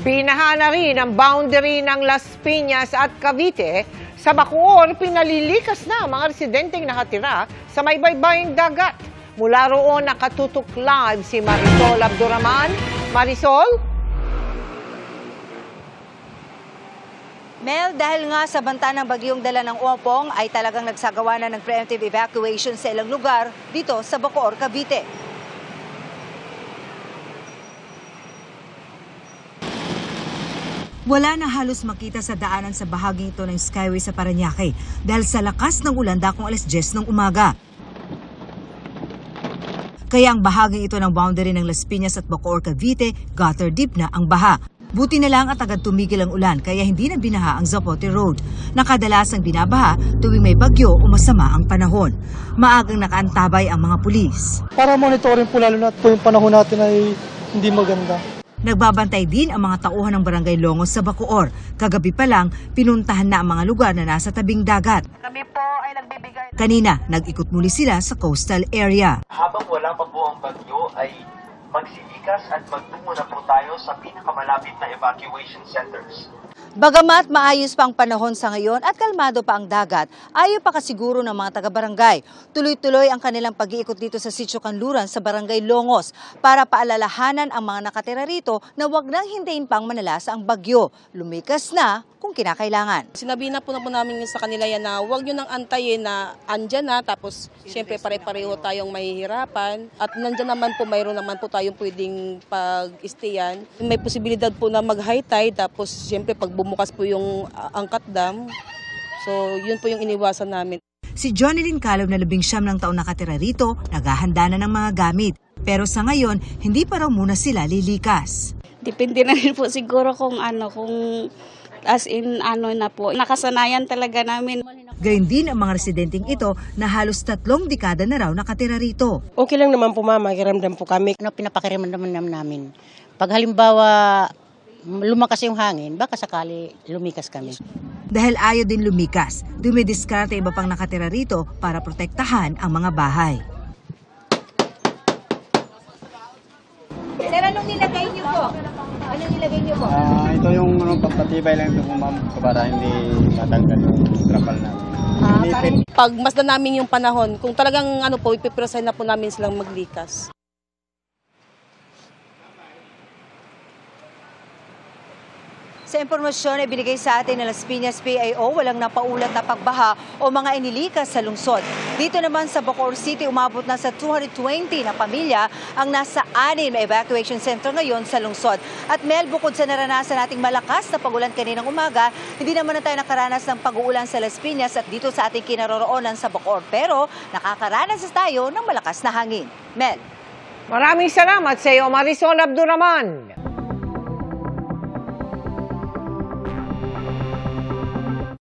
Binaha na rin ang boundary ng Las Piñas at Cavite. Sa Bacoor, pinalilikas na ang mga residenteng nakatira sa may baybaying dagat. Mula roon nakatutok live si Marisol Abduraman. Marisol? Mel, dahil nga sa banta ng bagyong dala ng Ompong ay talagang nagsagawa na ng preemptive evacuation sa ilang lugar dito sa Bacoor, Cavite. Wala na halos makita sa daanan sa bahaging ito ng Skyway sa Parañaque dahil sa lakas ng ulan dakong 10:00 ng umaga. Kaya ang bahaging ito ng boundary ng Las Piñas at Bacoor, Cavite, gutter deep na ang baha. Buti na lang at agad tumigil ang ulan kaya hindi na binaha ang Zapote Road na kadalasang binabaha tuwing may bagyo o masama ang panahon. Maagang nakaantabay ang mga pulis. Para monitorin po lalo na po yung panahon natin ay hindi maganda. Nagbabantay din ang mga tauhan ng Barangay Longos sa Bacoor. Kagabi pa lang, pinuntahan na ang mga lugar na nasa tabing dagat. Kami po ay nagbibigay. Kanina, nag-ikot muli sila sa coastal area. Habang wala pa po ang bagyo ay magsilikas at magtungo na po tayo sa pinakamalapit na evacuation centers. Bagamat maayos pa ang panahon sa ngayon at kalmado pa ang dagat, ayaw pa kasiguro ng mga taga-barangay. Tuloy-tuloy ang kanilang pag-iikot dito sa Sitio Kanluran sa Barangay Longos para paalalahanan ang mga nakatira rito na wag nang hintayin pang manalasa ang bagyo. Lumikas na kung kinakailangan. Sinabi na po namin sa kanila yan na huwag nyo nang antayin na andyan na tapos siyempre pare-pareho tayong mahihirapan at nandyan naman po mayroon naman po tayong pwedeng pag-stayan. May posibilidad po na mag-high tide tapos siyempre pag bumukas po yung angkat dam, so yun po yung iniwasan namin. Si Jonilyn Calov na 19 ng taon nakatira rito, naghahanda na ng mga gamit. Pero sa ngayon, hindi pa raw muna sila lilikas. Depende na rin po siguro kung as in na po. Nakasanayan talaga namin. Gayun din ang mga residenteng ito na halos 3 dekada na raw nakatira rito. Okay lang naman po mama, kiramdam po kami. Pinapakiramdam namin. Pag halimbawa lumakas yung hangin, baka sakali lumikas kami. Dahil ayaw din lumikas, dumidiskarte iba pang nakatira rito para protektahan ang mga bahay. Sir, anong nilagay niyo po? Anong nilagay niyo po? Ito yung pagpatibay lang ito po ma'am para hindi matanggal yung trapal namin. Pag masdan namin yung panahon, kung talagang ipipresay na po namin silang maglikas. Sa impormasyon na binigay sa atin ng Las Piñas PIO, walang napaulat na pagbaha o mga inilikas sa lungsod. Dito naman sa Bacoor City, umabot na sa 220 na pamilya ang nasa 6 na evacuation center ngayon sa lungsod. At Mel, bukod sa naranasan nating malakas na pag-ulan kaninang umaga, hindi naman na tayo nakaranas ng pag-uulan sa Las Piñas at dito sa ating kinaroroonan sa Bacoor. Pero nakakaranas tayo ng malakas na hangin. Mel. Maraming salamat sa iyo, Marisol Abduraman.